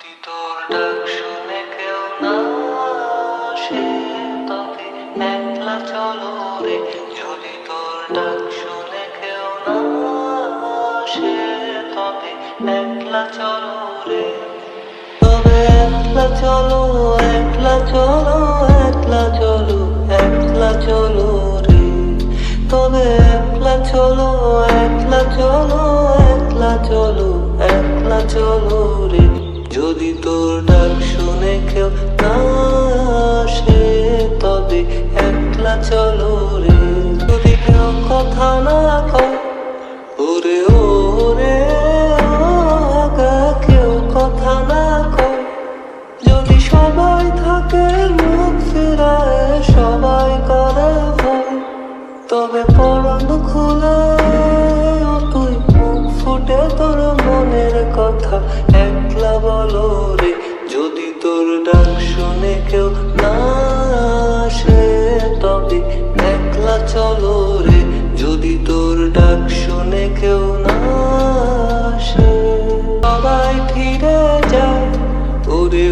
যদি তোর ডাক শুনে কেউ না আসে তবে একলা চলো রে। যদি তোর ডাক শুনে কেউ না আসে তবে একলা চলো রে। তবে একলা চলো, একলা চলো, একলা চলো, একলা চলো রে। তবে একলা চলো, একলা চলো, একলা চলো, একলা চলো রে। যদি তোর ডাক শুনে কেউ না আসে তবে একলা চলো রে। যদি কেউ কথা না কয় ওরে ওরে আগা, কেউ কথা না কয়, যদি সবাই থাকে মুখ ফিরায়, সবাই করে ভয়, তবে পরাণ খুলে তুই মুখ ফুটে তোর মনের কথা একলা বলো রে। যদি তোর ডাক শুনে কেউ না আসে তবে একলা চলো রে। যদি তোর ডাক শুনে কেউ না আসে সবাই ফিরে যায় ওরে